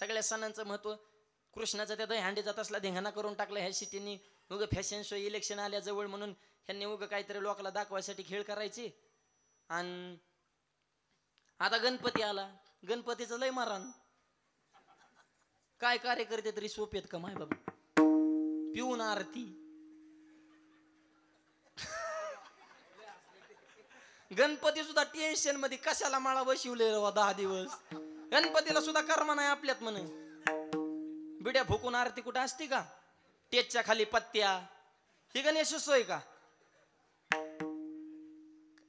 सगळ्या सणांचं महत्व. कृष्णाचा त्या दहीहंडीचा तसला धिंगाणा करून टाकला ह्या सिटीनी. उगं फॅशन शो इलेक्शन आल्या जवळ म्हणून ह्यांनी उगं काहीतरी लोकांना दाखवायसाठी खेळ करायचे. आणि आता गणपती आला, गणपतीचं लय मारण. काय कार्यकर्ते तरी सोपेत का माय बाबा, पिऊन आरती. गणपती सुद्धा टेन्शन मध्ये, कशाला माळा बशिवले 10 दिवस. गणपतीला सुद्धा कर्म नाही आपल्यात म्हणे. बिड्या फुकून आरती कुठं असते का? टेजच्या खाली पत्त्या. ही गणेश सोय का?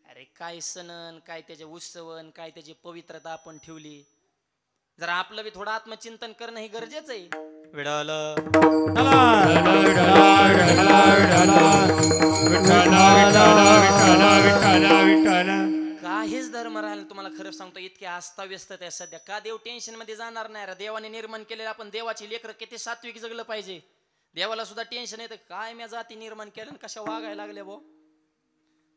अरे काय सणन, काय त्याचे उत्सवन, काय त्याची पवित्रता आपण ठेवली. जरा आपलं बी थोडं आत्मचिंतन करणं हे गरजेचं आहे. विडाल काहीच धर्म राहिला तुम्हाला खरं सांगतो. इतके अस्ताव्यस्त आहे सध्या. का देव टेन्शन मध्ये जाणार नाही? देवाने निर्माण केलेलं आपण देवाची लेकरं किती सात्विक जगलं पाहिजे. देवाला सुद्धा टेन्शन येतं, काय मी जाती निर्माण केलं कशा वागायला लागले भाऊ.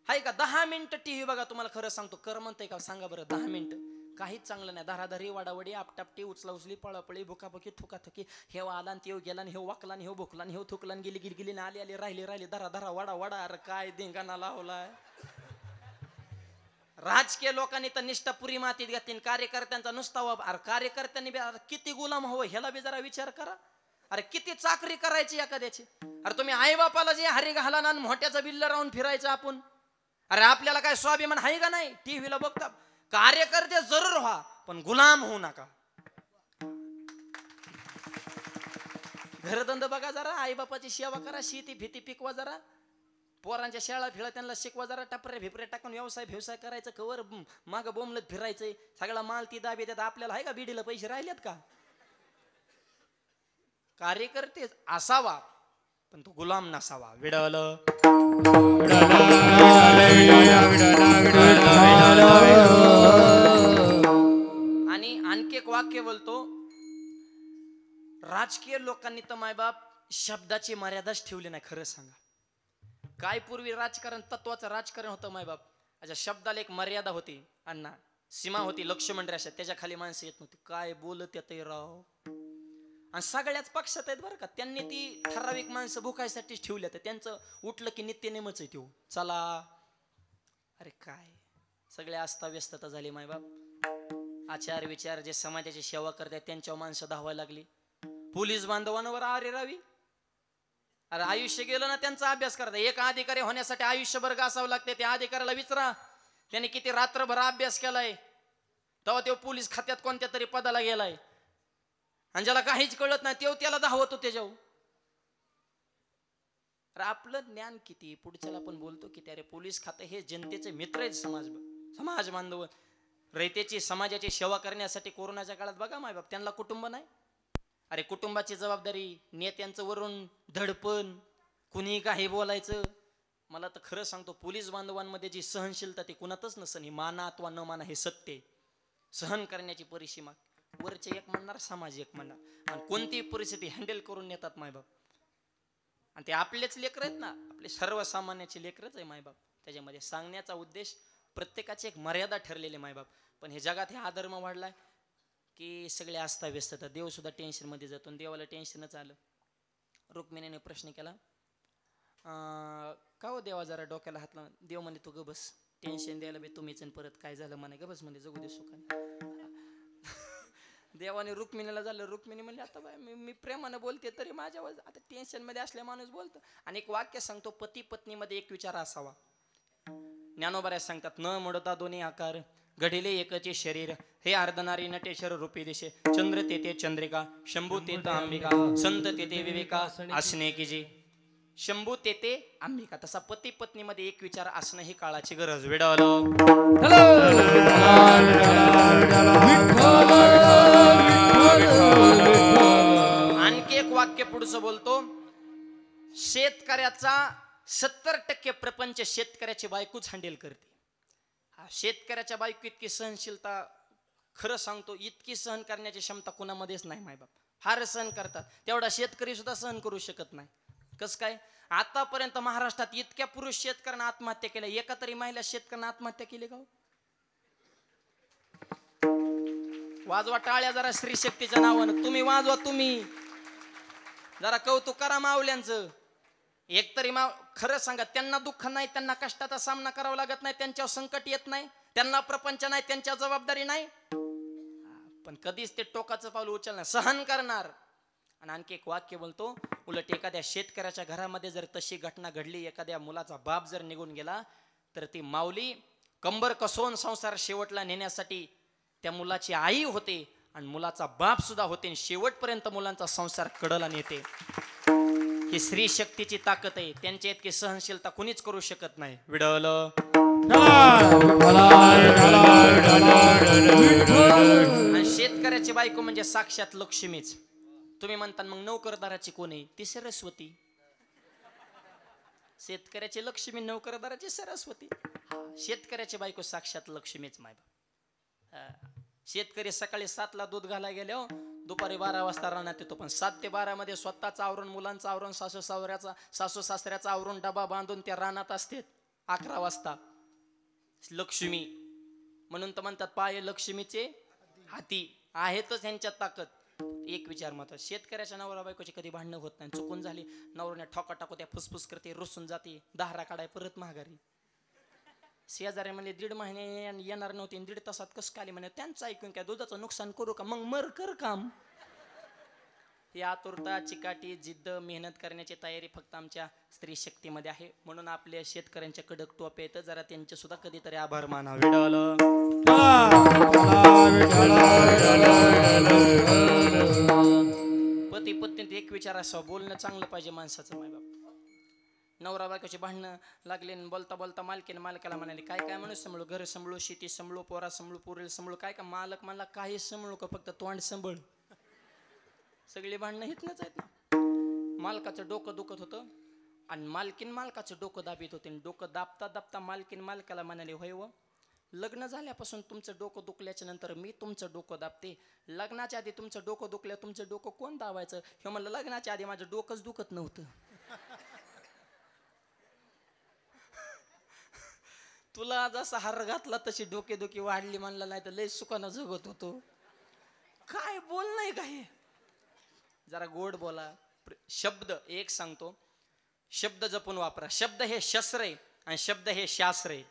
हाय का 10 मिनिटं टीव्ही बघा, तुम्हाला खरं सांगतो कर म्हणतंय का सांगा बरं. 10 मिनिटं काहीच चांगलं नाही. धाराधारी वाडावडी आपटापटी उचला उचली पळापळी भुकाभुकी थुकाथुकी. हे आला आणि ते गेला, हे वाकला, हे भुकला, हे थुकला, गेली गेली गेली आली आली राहिली राहिली धरा धरा वाडा वाडा. अरे काय धिंगाणा लावलाय. राजकीय लोकांनी तर निष्ठा पुरी मातीत घातली. कार्यकर्त्यांचा नुसता अरे कार्यकर्त्यांनी किती गुलाम हवं ह्याला बी जरा विचार करा. अरे किती चाकरी करायची एखाद्याची. अरे तुम्ही आई बापाला जे हरी घाला ना मोठ्याचं बिल्ल राहून फिरायचं आपण. अरे आपल्याला काय स्वाभिमान आहे का नाही? टीव्हीला बघता कार्यकर्ते जरूर व्हा पण गुलाम होऊ नका. घरधंदा बघा जरा, आई बापाची सेवा करा, शेती भीती पिकवा जरा, पोरांच्या शाळा फिळा त्यांना शिकवा जरा. टपरे भिपरे टाकून व्यवसाय करायचं, कवर माग बोंबलत फिरायचंय. सगळा माल ती दाबी देतात. आपल्याला आहे का बीडीला पैसे राहिलेत का? कार्यकर्ते असावा पण तो गुलाम नसावा. विडल आणि आणखी एक वाक्य बोलतो. राजकीय लोकांनी तर मायबाप शब्दाची मर्यादाच ठेवली नाही. खरं सांगा, काय पूर्वी राजकारण तत्वाचं राजकारण होतं मायबाप. अच्छा, शब्दाला एक मर्यादा होती अण्णा, सीमा होती, लक्ष्मण रेषा, त्याच्या खाली माणसं येत नव्हती. काय बोलत येतंय राव. आणि सगळ्याच पक्षात आहेत बरं का. त्यांनी ती ठराविक माणसं भुकायसाठीच ठेवल्या. तर त्यांचं उठलं की नित्य नेमच आहे ठेवू चला. अरे काय सगळे अस्ताव्यस्तता झाली मायबाप. आचार विचार जे समाजाची सेवा करतात त्यांच्यावर माणसं धावायला लागली. पोलीस बांधवांवर आरे रावी. अरे आयुष्य गेलं ना त्यांचा अभ्यास करता. एक अधिकारी होण्यासाठी आयुष्यभर असावं लागते. त्या अधिकाऱ्याला विचारा त्याने किती रात्रभर अभ्यास केलाय, तेव्हा तो पोलीस खात्यात कोणत्या तरी पदाला गेलाय. आणि ज्याला काहीच कळत नाही तेव्हा त्याला धावतो त्याच्यावर. अरे आपलं ज्ञान किती, पुढच्याला आपण बोलतो किती. अरे पोलीस खाते हे जनतेचे मित्र आहेत, समाज बांधव. रयतेची समाजाची सेवा करण्यासाठी कोरोनाच्या काळात बघा मायबाप त्यांना कुटुंब नाही. अरे कुटुंबाची जबाबदारी, नेत्यांचं वरून धडपण, कुणी काही बोलायचं. मला तर खरं सांगतो पोलीस बांधवांमध्ये जी सहनशीलता ती कुणातच नसन. ही माना अथवा न माना हे सत्य. सहन करण्याची परिसीमा वरचे एक म्हणणार, समाज एक म्हणणार. आणि कोणतीही परिस्थिती हँडल करून नेतात मायबाप. आणि ते आपलेच लेकर आहेत ना, आपले सर्वसामान्याचे लेकरच आहे मायबाप. त्याच्यामध्ये सांगण्याचा उद्देश प्रत्येकाची एक मर्यादा ठरलेली मायबाप. पण हे जगात हे अधर्म वाढलाय की सगळे अस्ताव्यस्त. देव सुद्धा टेन्शन मध्ये जातो. देवाला टेन्शनच आलं. रुक्मिणीने प्रश्न केला, का हो देवा जरा डोक्याला हात लावून. देव म्हणे तू ग बस, टेन्शन द्यायला बे तुम्हीच परत काय झालं म्हणे ग बस, म्हणजे जगू दे सुखाने. देवाने रुक्मिणीला झालं. रुक्मिणी म्हणले आता बाय मी प्रेमानं बोलते तरी माझ्यावर आता टेन्शन मध्ये असल्या माणूस बोलतो. आणि एक वाक्य सांगतो, पती पत्नी मध्ये एक विचार असावा. ज्ञानोबा सांगतात, न मोडता दोन्ही आकार घडिले एकचे शरीर, हे अर्धनारी नटेश्वर रूपी दिशे, चंद्र तेथे चंद्रिका, शंभू तेथे अंबिका, संत तेथे विवेका असणे की जी. शंभू तेथे अंबिका. तसा पती पत्नी मध्ये एक विचार असणं ही काळाची गरज. विडल आणखी एक वाक्य पुढचं बोलतो, शेतकऱ्याचा 70% प्रपंच शेतकऱ्याची बायकोच हँडल करते. शेतकऱ्याच्या बायको इतकी सहनशीलता, खरं सांगतो इतकी सहन करण्याची क्षमता कुणामध्येच नाही मायबाप. फार सहन करतात तेवढा शेतकरी सुद्धा सहन करू शकत नाही. कस काय? आतापर्यंत महाराष्ट्रात इतक्या पुरुष शेतकऱ्यांना आत्महत्या केल्या, एका तरी महिला शेतकऱ्यांना आत्महत्या केली का? वाजवा टाळ्या जरा स्त्री शक्तीच्या नावानं. तुम्ही वाजवा, तुम्ही जरा कौतुक करा माऊल्यांचं. एकतरी खरं सांगा, त्यांना दुःख नाही, त्यांना कष्टाचा सामना करावा लागत नाही, त्यांच्यावर संकट येत नाही, त्यांना प्रपंच नाही, त्यांच्या जबाबदारी नाही, पण कधीच ते टोकाचं पाऊल उचलणार, सहन करणार. आणि आणखी एक वाक्य बोलतो, उलट एखाद्या शेतकऱ्याच्या घरामध्ये जर तशी घटना घडली, एखाद्या मुलाचा बाप जर निघून गेला, तर ती माऊली कंबर कसवून संसार शेवटला नेण्यासाठी त्या मुलाची आई होते आणि मुलाचा बाप सुद्धा होते, शेवटपर्यंत मुलांचा संसार कडला नेते. ही स्त्री शक्तीची ताकद आहे. त्यांच्या इतकी सहनशीलता कुणीच करू शकत नाही. विडल आणि शेतकऱ्याची बायको म्हणजे साक्षात लक्ष्मीच. तुम्ही म्हणता मग नोकरदाराची कोण आहे? ती सरस्वती. शेतकऱ्याची लक्ष्मी, नोकरदाराची सरस्वती. शेतकऱ्याची बायको साक्षात लक्ष्मीच माय. शेतकरी सकाळी 7 ला दूध घालायला गेले, दुपारी 12 वाजता रानात येतो, पण 7 ते 12 मध्ये स्वतःचा आवरून, मुलांचा आवरून, सासू सासऱ्याचा आवरून डबा बांधून त्या रानात असते. 11 वाजता लक्ष्मी म्हणून तर म्हणतात, पाय लक्ष्मीचे हाती आहेतच ह्यांच्यात ताकद. एक विचार मात्र, शेतकऱ्याच्या नवरा बायकोची कधी भांडणं होत नाही. चुकून झाली, नवऱ्याने ठोका टाकू त्या, फुसफुस करते, रुसून जाते, दाहरा काढाय परत महागारी. शेजारी म्हणजे 1.5 महिने येणार नव्हते, 1.5 तासात कसं काय म्हणे, त्यांचं ऐकून काय दुधाचं नुकसान करू का, मग मर कर काम. ही आतुरता, चिकाटी, जिद्द, मेहनत करण्याची तयारी फक्त आमच्या स्त्री शक्तीमध्ये आहे. म्हणून आपल्या शेतकऱ्यांच्या कडक टोप्या येतं, जरा त्यांचे सुद्धा कधीतरी आभार माना. पती पत्नीत एक विचार असावा, बोलणं चांगलं पाहिजे माणसाचं. माय बाप नवरा बायकोची भांडणं लागले, बोलता बोलता मालकीने मालकाला म्हणाले, काय काय म्हणून सांभाळू, घर सांभाळू, शेती सांभाळू, पोरा सांभाळू, पोरीला सांभाळू, काय का मालक म्हणला, काही सांभाळू का, फक्त तोंड सांभाळ. सगळी भांडणं हितनच आहेत ना. मालकाचं डोकं दुखत होतं आणि मालकीन मालकाचं डोकं दाबीत होते. डोकं दाबता दाबता मालकीन मालकाला म्हणाले, होय व लग्न झाल्यापासून तुमचं डोकं दुखल्याच्या नंतर मी तुमचं डोकं दाबते, लग्नाच्या आधी तुमचं डोकं दुखल्या तुमचं डोकं कोण दाबायचं? हे म्हणलं, लग्नाच्या आधी माझं डोकंच दुखत नव्हतं. तुला जसा हार घातला तशी डोकेदुखी वाढली म्हणला, नाही तर लय सुखानं जगत होतो. काय बोल नाही काय, जरा गोड बोला. शब्द एक सांगतो, शब्द जपून वापरा. शब्द हे शस्त्र आहे आणि शब्द हे शास्त्र आहे.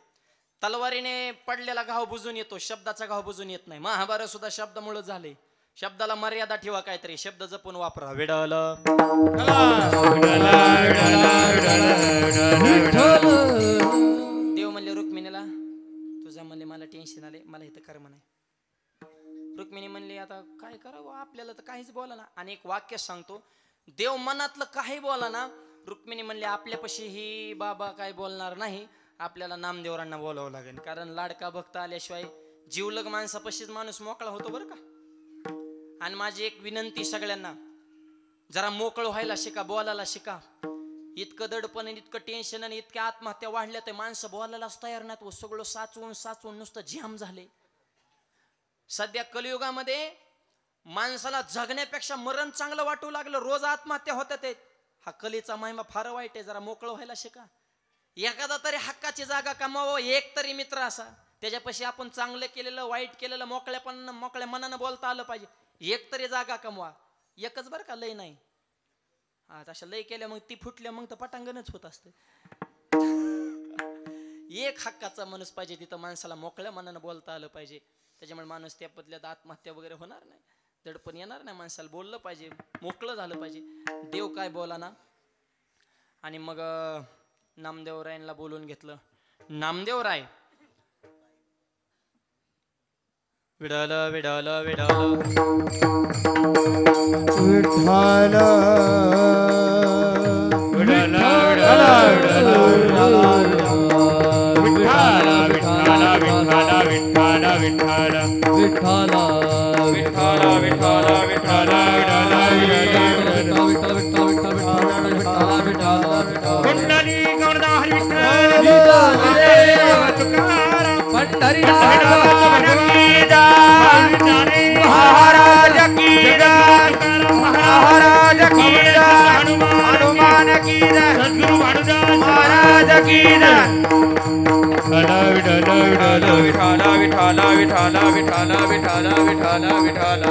तलवारीने पडलेला घाव बुजून येतो, शब्दाचा घाव बुजून येत नाही. महाभारत सुद्धा शब्दामुळे झाले. शब्दाला मर्यादा ठेवा, काहीतरी शब्द जपून वापरा. विडल देव म्हणले रुक्मिणीला, तुझा म्हणले मला टेन्शन आले, मला इथं कर्म नाही. रुक्मिणी म्हणली, आता काय करावं, आपल्याला तर काहीच बोला ना. आणि एक वाक्य सांगतो, देव मनातलं काही बोला ना. रुक्मिणी म्हणली, आपल्यापाशी ही बाबा काय बोलणार नाही, आपल्याला नामदेवरांना बोलावं लागेल, कारण लाडका भक्त आल्याशिवाय जीवलग माणसापाशीच माणूस मोकळा होतो बरं का. आणि माझी एक विनंती सगळ्यांना, जरा मोकळं व्हायला शिका, बोलायला शिका. इतकं दडपण आणि इतकं टेन्शन आणि इतक्या आत्महत्या वाढल्या तर माणसं बोलायलाच तयार नाहीत. व सगळं साचवून साचवून नुसतं जाम झाले. सध्या कलियुगामध्ये माणसाला जगण्यापेक्षा मरण चांगलं वाटू लागलं, रोज आत्महत्या होतात. हा कलीचा महिमा फार वाईट आहे. जरा मोकळं व्हायला शिका. एखादा तरी हक्काची जागा कमावं, एक तरी मित्र असा त्याच्यापाशी आपण चांगलं केलेलं वाईट केलेलं मोकळ्या मनानं बोलता आलं पाहिजे. एक तरी जागा कमवा, एकच बरं का, लय नाही. हा तशा लय केल्या मग ती फुटल्या मग तर पटांगणच होत असते. एक हक्काचा माणूस पाहिजे, तिथं माणसाला मोकळ्या मनानं बोलता आलं पाहिजे. त्याच्यामुळे माणूस त्या बदल्यात आत्महत्या वगैरे होणार नाही, दडपण येणार नाही. माणसाला बोललं पाहिजे, मोकळं झालं पाहिजे. देव काय बोला ना. आणि मग नामदेवरायांना बोलून घेतलं. नामदेवराय, विडल विडल विडल विठ्ठल विडल हनुमान की जय, सद्गुरु महाराज की जय. विठाला विठाला विठाला विठाला विठाला विठाला विठाला.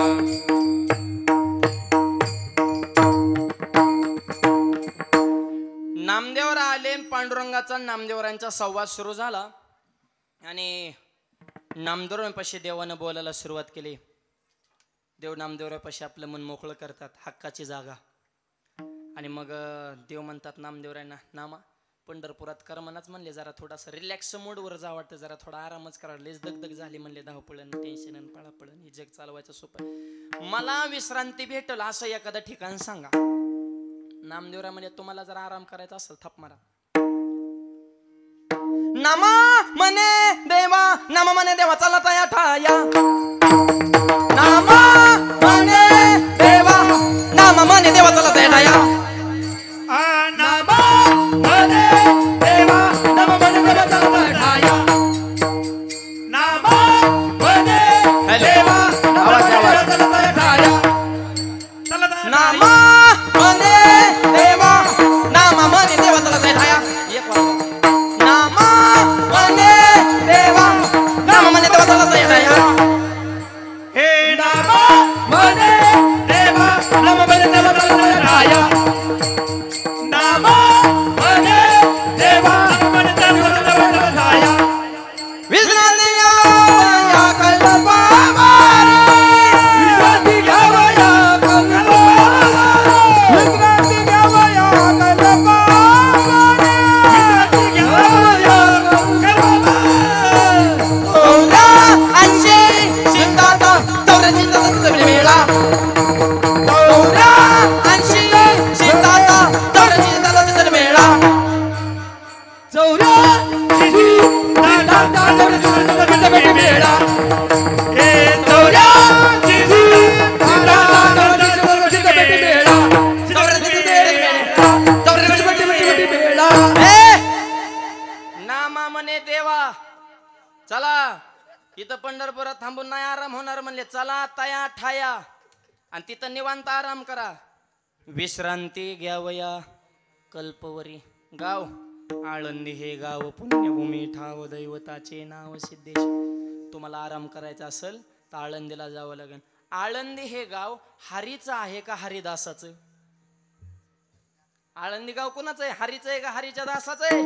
नामदेवर आले. पांडुरंगाचा नामदेवरांचा संवाद सुरू झाला आणि नामदेवरांपाशी देवानं बोलायला सुरुवात केली. देव नामदेवरांपाशी आपलं मन मोकळं करतात, हक्काची जागा. आणि मग देव म्हणतात नामदेवरांना, नामा पंढरपुरात कर मनाच म्हणले, जरा थोडासा रिलॅक्स मूडवर जा वाटतं, जरा थोडा आरामच करा, लेच दगदग झाली म्हणले, धावपळण टेन्शन पळापळण हे जग चालवायचं सोपं, मला विश्रांती भेटल असं एखादं ठिकाण सांगा. नामदेवराय म्हणजे तुम्हाला जर आराम करायचा असेल थाप मारा. नामा मने देवा चला तया ठाया. नामा मने देवा चला तया ठाया. चला इथं पंढरपुरात थांबून नाही आराम होणार म्हणले, चला तया ठाया आणि तिथं निवांत आराम करा, विश्रांती घ्यावया. कल्पवरी गाव आळंदी हे गाव पुण्यभूमी ठाव दैवताचे नाव सिद्धेश. तुम्हाला आराम करायचा असेल तर आळंदीला जावं लागेल. आळंदी हे गाव हरीचं आहे का हरिदासाचं? आळंदी गाव कोणाचं आहे? हरीचं आहे का हरीच्या दासाचं आहे?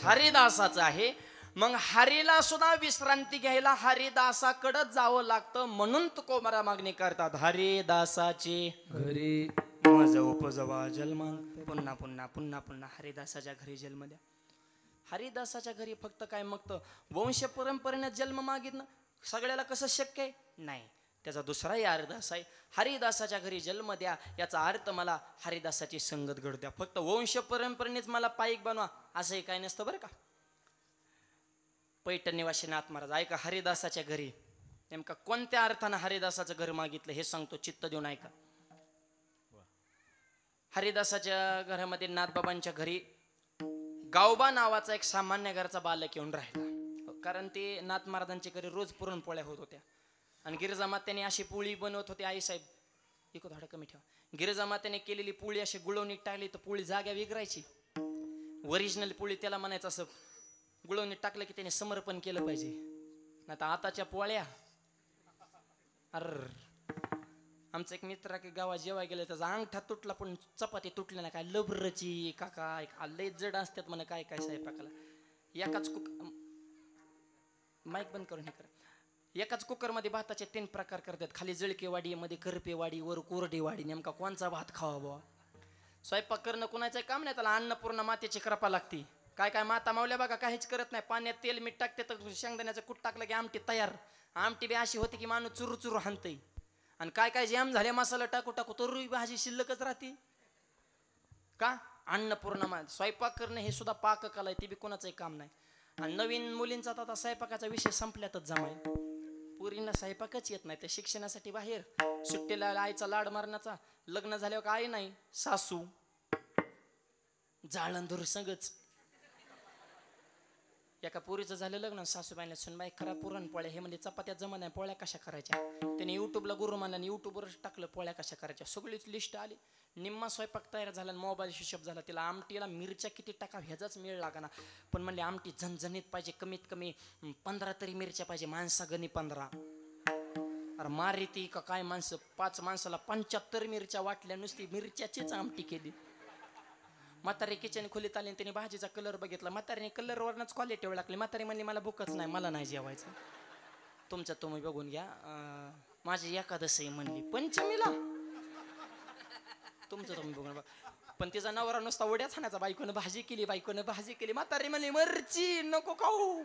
हरिदासाचं आहे. मग हरीला सुद्धा विश्रांती घ्यायला हरिदासाकडे जावं लागतं, म्हणून तुकोबारा मागणी करतात, हरिदासाची घरी मज उपजवा जन्म. पुन्हा पुन्हा पुन्हा पुन्हा हरिदासाच्या घरी जन्म द्या. हरिदासाच्या घरी फक्त काय मग वंश परंपरेने जन्म मागितलं सगळ्याला कसं शक्य आहे? नाही. त्याचा दुसराही अर्थ असा आहे, हरिदासाच्या घरी जन्म द्या याचा अर्थ मला हरिदासाची संगत घडू द्या. फक्त वंश परंपरेनेच मला पाईक बनवा असंही काय नसतं बरं का. पैठण निवासी नाथ महाराज ऐका, हरिदासाच्या घरी नेमका कोणत्या अर्थानं हरिदासाचं घर मागितलं हे सांगतो, चित्त देऊन ऐका. हरिदासाच्या घरामध्ये नाथबाबांच्या घरी गावबा नावाचा एक सामान्य घरचा बालक येऊन राहिला, कारण ते नाथ महाराजांच्या घरी रोज पुरणपोळ्या होत होत्या आणि गिरिजामात्याने अशी पोळी बनवत होती. आई साहेब इको थोडं कमी ठेवा. गिरिजामात्याने केलेली पोळी अशी गुळवणीत टाकली तर पोळी जाग्या विगरायची. ओरिजिनल पोळी त्याला म्हणायचं असं गुळवणीत टाकलं की त्याने समर्पण केलं पाहिजे. नाही तर आताच्या पोळ्या, आमचा एक मित्र की गावात जेव्हा गेले त्याचा अंगठा तुटला पण चपाती तुटली नाही. काय लबरची काका लय जड असतात म्हणे काय काय स्वयंपाकाला. एकाच माईक बंद करून हे करा. एकाच कुकरमध्ये भाताचे 3 प्रकार करतात, खाली जळकेवाडी, मध्ये करपेवाडी, वर कोरडेवाडी. नेमका कोणचा भात खावा बुवा? स्वयंपाक करणं कुणाचं काम नाही, त्याला अन्नपूर्णा मातेची कृपा लागती. काय काय माता मावल्या बघा काहीच करत नाही, पाण्यात तेल मीठ टाकते तर शेंगदाण्याचं कूट टाकलं की आमटी तयार. आमटी बी अशी होती की माणूस चुरू चुरू हाणतय. आणि काय काय जॅम झाले मसाला टाकू टाकू तरुई भाजी शिल्लकच राहते का? अन्नपूर्णा. स्वयंपाक करणं हे सुद्धा पाककला आहे, ती बी कोणाचंही काम नाही. आणि नवीन मुलींचा आता स्वयंपाकाचा विषय संपल्यातच जमाय. पुरींना स्वयंपाकच येत नाही, त्या शिक्षणासाठी बाहेर, सुट्टीला आईचा लाड मारण्याचा, लग्न झाल्यावर काय नाही, सासू जाळंदूर संगच एका पोरीचं झालं लग्न, सासूबाईला सुनबाई करा पुरणपोळ्या, हे म्हणजे चपात्या जमत नाही, पोळ्या कशा करायच्या. त्याने युट्यूबला गुरु मानला आणि युट्यूबवरच टाकलं पोळ्या कशा करायच्या. सगळीच लिस्ट आली, निम्मा स्वयंपाक तयार झाला, मोबाईल हिशोब झाला. तिला आमटीला मिरच्या किती टाका ह्याचाच मेळ लागाना. पण म्हणले आमटी झणझणीत पाहिजे, कमीत कमी 15 तरी मिरच्या पाहिजे, माणसागणी 15. अरे मारी ती का काय माणसं, 5 माणसाला 75 मिरच्या वाटल्या, नुसती मिरच्याचीच आमटी केली. म्हातारी किचन खोलीत आली, त्याने भाजीचा कलर बघितला. म्हातारीने कलरवरनच क्वालिटी वेळ लागली. म्हातारी म्हणली मला भूकच नाही, मला नाही जेवायचं, तुमचं तुम्ही बघून घ्या. माझी एकादशी म्हणली पंचमीला, तुमचं तुम्ही बघून बघ. पण तिचा नवरा नुसता उड्याच हाणायचा, बायकोनं भाजी केली, बायकोनं भाजी केली. म्हातारी म्हणली मरची नको खाऊ,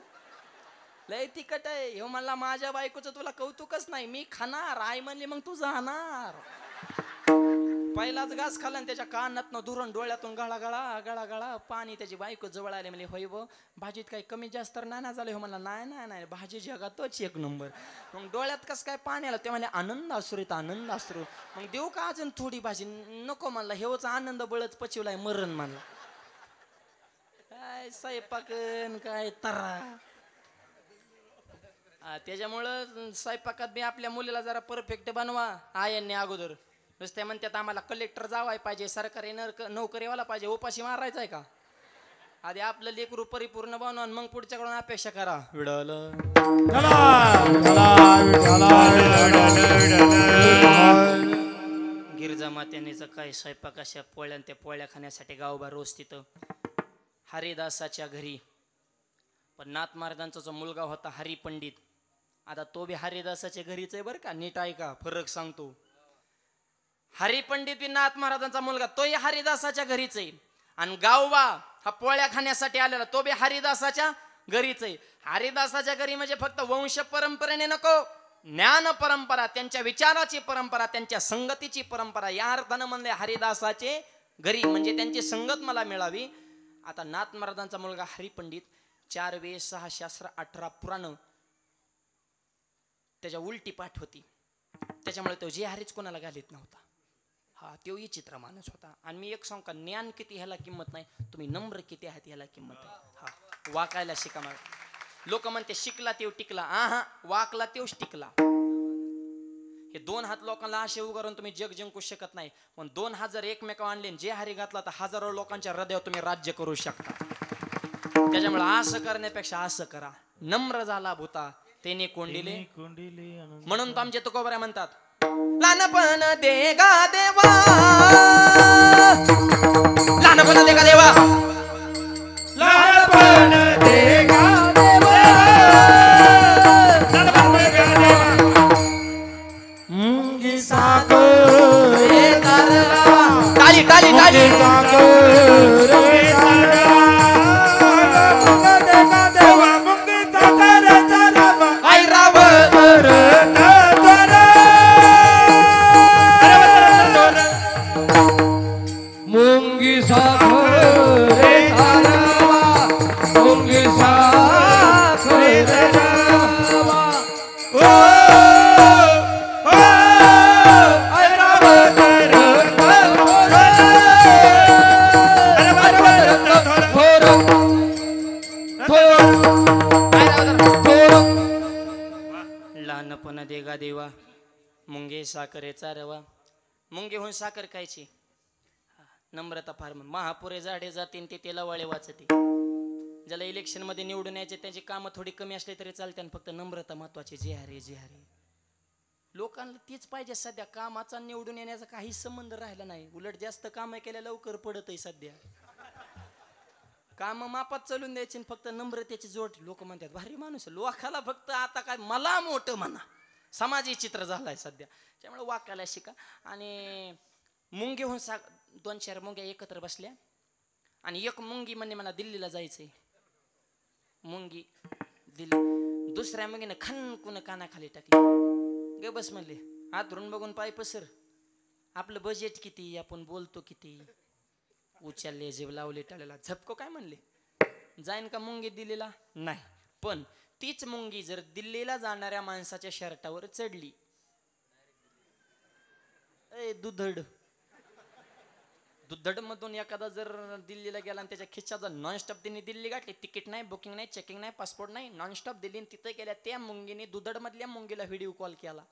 लय तिखट आहे. हे म्हणला माझ्या बायकोचं तुला कौतुकच नाही, मी खाणार. आई म्हणली मग तू जाणार. पहिलाच घास खाल्ला आणि त्याच्या कानातनं दुरून डोळ्यातून गळा गळा गळा गळा पाणी. त्याची बायको जवळ आली, म्हणली होय व भाजीत काही कमी जास्त तर नाही झालं. हो म्हणला नाही नाही नाही, भाजी जगातच एक नंबर. मग डोळ्यात कसं काय पाणी आलं, ते म्हणले आनंद अश्रूत आनंद अश्रू. मग देऊ का अजून थोडी भाजी, नको म्हणला, हेच आनंद बळच पचिवलाय मरण म्हणला. काय स्वयंपाक काय तरा. त्याच्यामुळं स्वयंपाकात बी आपल्या मुलीला जरा परफेक्ट बनवा. आयांनी अगोदर नुसते म्हणतात आम्हाला कलेक्टर जावाय पाहिजे, सरकारी नोकरीवाला पाहिजे, उपाशी मारायचा आहे का. आधी आपलं लेकरू परिपूर्ण बनवा, मग पुढच्याकडून अपेक्षा करा. गिरजा मात्यानीचं काय स्वयंपाक, अशा पोळ्या, त्या पोळ्या खाण्यासाठी गावभर रोज तिथं हरिदासाच्या घरी. पण नाथ महाराजांचा जो मुलगा होता हरी पंडित, आता तो बी हरिदासाच्या घरीच आहे बरं का, नीट ऐका फरक सांगतो. हरी पंडित बी नाथ महाराजांचा मुलगा, तोही हरिदासाच्या घरीच आहे. आणि गावबा हा पोळ्या खाण्यासाठी आलेला, तो बी हरिदासाच्या घरीच आहे. हरिदासाच्या घरी म्हणजे फक्त वंश परंपरेने नको, ज्ञान परंपरा, त्यांच्या विचाराची परंपरा, त्यांच्या संगतीची परंपरा, या अर्थानं म्हणले हरिदासाचे घरी, म्हणजे त्यांची संगत मला मिळावी. आता नाथ महाराजांचा मुलगा हरी पंडित 4 वेद 6 शास्त्र 18 पुराण त्याच्या उलटी पाठ होती. त्याच्यामुळे तो जे हरीच कोणाला घालीत नव्हता. हा तो विचित्र माणूस होता. आणि मी एक सांग का, ज्ञान किती ह्याला किंमत नाही, तुम्ही नम्र किती आहात ह्याला किंमत आहे. हा वाकायला शिका. लोक म्हणते शिकला तेव टिकला, हा वाकला तेवच टिकला. हे 2 हात लोकांना असे उगारून तुम्ही जग जिंकू शकत नाही. पण 2 हात जर एकमेकावर आणले, जे हरी घातला तर हजारो लोकांच्या हृदयावर तुम्ही राज्य करू शकता. त्याच्यामुळे असं करण्यापेक्षा असं करा. नम्र झाला भूता तेने कोंडिले, म्हणून तो आमचे तुकोबऱ्या म्हणतात लहानपण दे गा देवा, लहानपण दे गा देवा, लहानपण दे गा देवा, लहानपण दे गा देवा, मुंगी साखर रे तारा, टाळी टाळी टाळी साखर रे तारा, दे गा देवा, मुंगी साखर रे तारा, आई राव मुंगी साखर रे तारा, मुंगी साखर रे तारा, ओ ओ आई राव लहानपणा देगा देवा, मुंगे साखरेचा रवा. मुंगे होऊन साखर खायची. नम्रता फार. महापुरे झाडे जातीन ते तेला वाळे वाचते. ज्याला इलेक्शन मध्ये निवडून यायचे त्याची कामं थोडी कमी असली तरी चालते, आणि फक्त नम्रता महत्वाची. जे हरे जे हरे, लोकांना तीच पाहिजे सध्या. कामाचा निवडून येण्याचा काही संबंध राहिला नाही. उलट जास्त काम केल्या लवकर पडत आहे सध्या. काम मापात चालून द्यायची, फक्त नम्रतेची जोड. लोक म्हणतात भारी माणूस. लोकाला फक्त आता काय मला मोठं म्हणा, समाजी चित्र झालाय सध्या. त्यामुळे वाकायला शिका. आणि मुंगी होऊन 2-4 मुंग्या एकत्र बसल्या, आणि एक मुंगी म्हणणे मला दिल्लीला जायचंय. मुंगी दिल्ली. दुसऱ्या मुंगीने खनकुन कानाखाली टाकली. ग बस म्हणले, हातरून बघून पाय पसर, आपलं बजेट किती, आपण बोलतो किती. उचलले जीव लावले टाळ्याला. झपको काय म्हणले, जाईन का मुंगी दिल्लीला? नाही. पण तीच मुंगी जर दिल्लीला जाणाऱ्या माणसाच्या शर्टावर चढली, ए दुधड दुधड मधून एखादा जर दिल्लीला गेला आणि त्याच्या खिशाचा नॉनस्टॉप त्यांनी दिल्ली गाठली, तिकीट नाही, बुकिंग नाही, चेकिंग नाही, पासपोर्ट नाही, नॉनस्टॉप दिल्ली, तिथे गेल्या त्या मुंगीने दुधड मधल्या मुंगीला व्हिडिओ कॉल केला.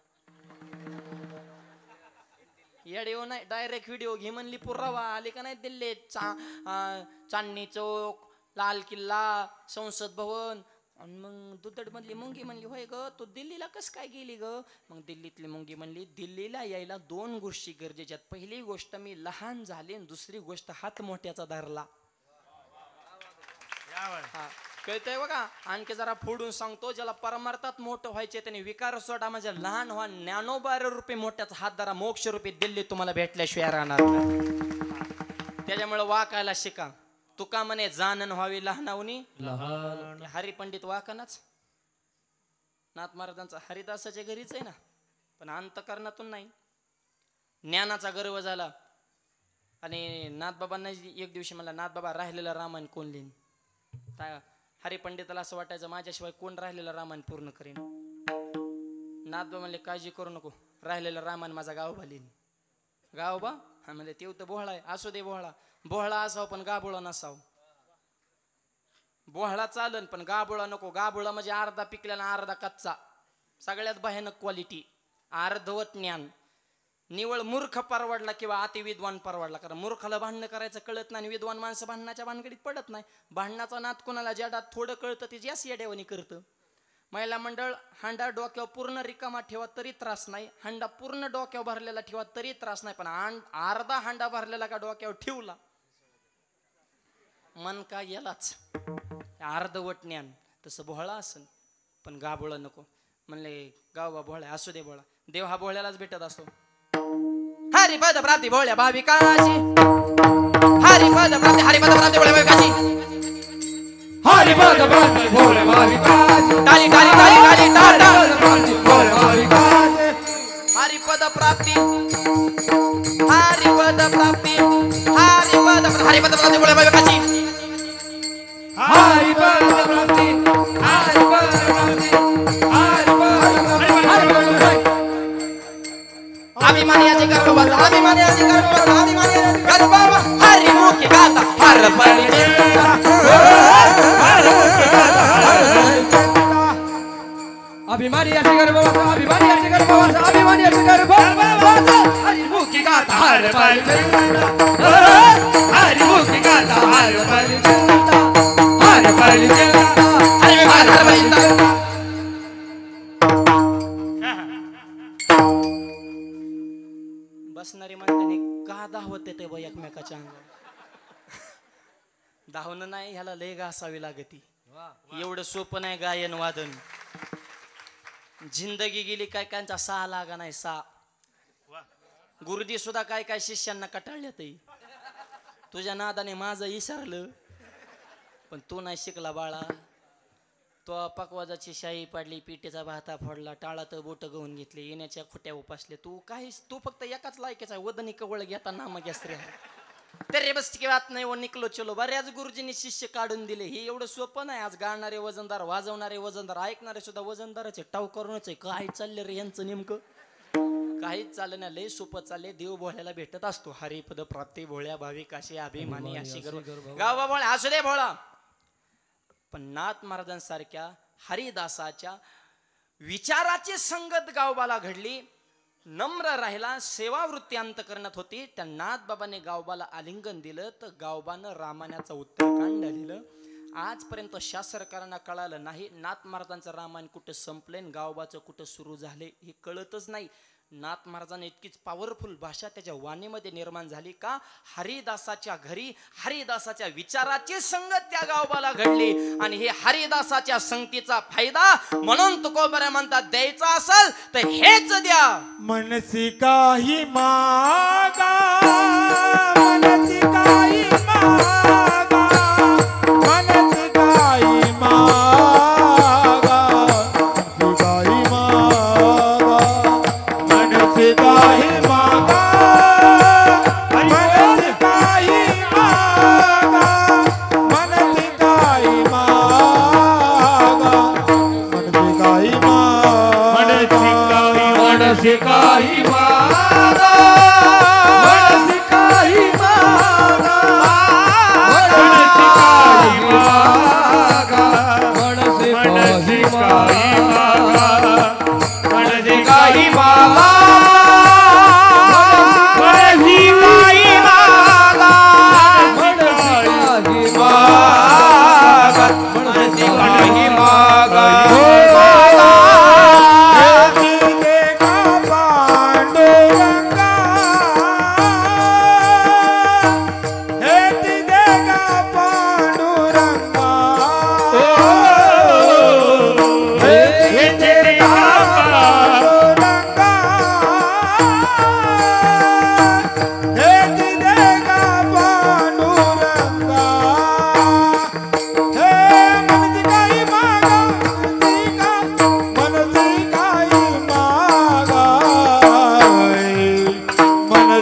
येडिओ नाही, डायरेक्ट व्हिडिओ घे म्हणली, पुरावा आले का नाही दिल्लीत, चांदणी चौक, लाल किल्ला, संसद भवन. आणि मग दुधड मधली मुंगी म्हणली, होय ग तू दिल्लीला कस काय गेली ग? मग दिल्लीतली मुंगी म्हणली, दिल्लीला यायला 2 गोष्टी गरजेच्या. पहिली गोष्ट मी लहान झाले, दुसरी गोष्ट हात मोठ्याचा धरला. कळतंय बघा. आणखी जरा फोडून सांगतो, ज्याला परमार्थात मोठं व्हायचे त्याने विकार सोडा, म्हणजे लहान व्हा, 99 रुपये मोठ्याचा हात धरा, मोक्ष रुपये दिल्ली तुम्हाला भेटल्याशिवाय राहणार. त्याच्यामुळे वाकायला शिका. तुका म्हणे जानन व्हावी लहानावनी लहान. हरिपंडित वाकनाच. नाथ महाराजांचा हरिदासाच्या घरीच आहे ना, पण अंतकरणातून नाही. ज्ञानाचा गर्व झाला. आणि नाथबाबांना एक दिवशी मला, नाथबाबा राहिलेलं रामायण कोण लिहिन? हरिपंडिताला असं वाटायचं माझ्याशिवाय कोण राहिलेलं रामायण पूर्ण करेन. नाथबाबा म्हणले काळजी करू नको, राहिलेलं रामायण माझा गावबा लिहिन. गावबा? हा म्हणजे ते तर बोहळा आहे, असू दे बोहळा. बोहळा असावं पण गाबुळा नसावं. बोहळा चालन पण गाबुळा नको. गाबुळा म्हणजे अर्धा पिकलेला अर्धा कच्चा. सगळ्यात भयानक क्वालिटी. अर्धवट ज्ञान. निवळ मूर्ख परवडला किंवा अति विद्वान परवडला. कारण मूर्खाला भांडणं करायचं कळत नाही, विद्वान माणसं भांडणाच्या भानगडीत पडत नाही. भांडणाचा नाद कोणाला ज्याडात थोडं कळतं ते जास्त येड्यावानी करतं. महिला मंडळ, हांडा डोक्यावर पूर्ण रिकामा ठेवा तरी त्रास नाही, हांडा पूर्ण डोक्यावर भरलेला ठेवा तरी त्रास नाही, पण अर्धा हांडा भरलेला का डोक्यावर ठेवला मन का गेलाच. अर्धवट ज्ञान. तसं बोहळा असन पण गाबोळा नको. म्हणले गावबा भोळा असू दे बोळा. देव हा भोळ्यालाच भेटत असतो. हरिपद प्राप्ती भोळ्या भाविकाची, हरिपद प्राप्ती, हरिपद प्राप्ती भोळ्या भाविकाची, हरिपद प्राप्ती भोळ्या भाविकाची, टाळी टाळी टाळी टाळी टाळी भोळ्या भाविकाची, हरिपद प्राप्ती, हरिपद प्राप्ती, हरिपद हरिपद प्राप्ती भोळ्या भाविकाची, हरिपद प्राप्ती, हरिपद प्राप्ती, अभिमानियाचे गर्भवासा, अभिमानियाचे गर्भवासा, अभिमानियाचे गर्भवासा, हरिमुखी गाता हर परी चिंता, अभिमानियाचे गर्भवासा, अभिमानियाचे गर्भवासा, अभिमानियाचे गर्भवासा, हरिमुखी गाता हर परी चिंता, हरिमुखी गाता हर परी चिंता, हर परी चिंता, हर परी चिंता. बसणारी म्हणताने का धावत येते बा एकमेकाच्या अंगावर. धावणं नाही, ह्याला लय घासावी लागती. एवढं सोपं नाही गायन वादन. जिंदगी गेली काय कायचा सा लागा नाही सा. गुरुजी सुद्धा काय काय शिष्यांना कटाळल्यात. तुझ्या नादाने माझं विसरलं पण तू नाही शिकला बाळा. तो पकवाजाची शाई पाडली, पिठेचा भाता फोडला, टाळात बोट गवून घेतले, येण्याच्या खुट्या उपासले. तू फक्त एकाच लायकीचा वदनी कवळ घेता नाम गॅस्त्री तरी बस वात नाही व निकलो चलो. बऱ्याच गुरुजींनी शिष्य काढून दिले. हे एवढं सोपं नाही. आज गाणारे वजनदार, वाजवणारे वजनदार, ऐकणारे सुद्धा वजनदाराचे टाव करूनच आहे. काय चाललं रे यांचं नेमकं? काहीच चाललं नाही. लय सोपं चालले. देव भोळ्याला भेटत असतो. हरिपद प्राप्ती भोळ्या भाविक अशी अभिमानी अशी गर्व गावा भोळ्या असू दे भोळा. पण नाथ महाराजांसारख्या हरिदासाच्या विचाराची संगत गावबाला घडली. नम्र राहिला, सेवावृत्ती अंतकरणात होती. त्या नाथबाबाने गावबाला आलिंगन दिलं तर गावबानं रामायणाचं उत्तरकांड लिहिलं. आजपर्यंत शास्त्रकारांना कळालं नाही नाथ महाराजांचं रामायण कुठं संपलंय, गावबाचं कुठं सुरू झाले हे कळतच नाही. नाथ महाराजांनी इतकीच पॉवरफुल भाषा त्याच्या वाणीमध्ये निर्माण झाली का हरिदासाच्या घरी हरिदासाच्या विचाराची संगत त्या गावबाला घडली. आणि हे हरिदासाच्या संगतीचा फायदा म्हणून तुकोबरे म्हणतात, द्यायचा असेल तर हेच द्या. मनसी काही मागा, मनसी काही मागा, मनसी काही मागा, काही मागा, मनसी काही मागा, मनसी काही मागा, मनसी काही मागा, मनसी काही मागा, मनसी काही मागा,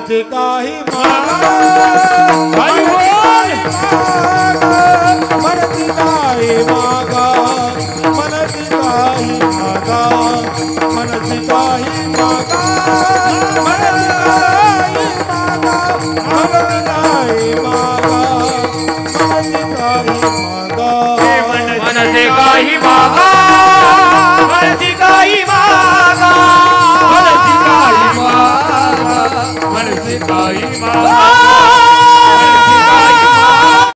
मनसी काही मागा आई बोल. मनसी काही मागा मनसी काही मागा मनसी काही मागा मनसी काही मागा मनसी काही मागा मनसी काही मागा मनसे काही मागा मनसी काही मागा मनसी काही मागा मनसी काही मागा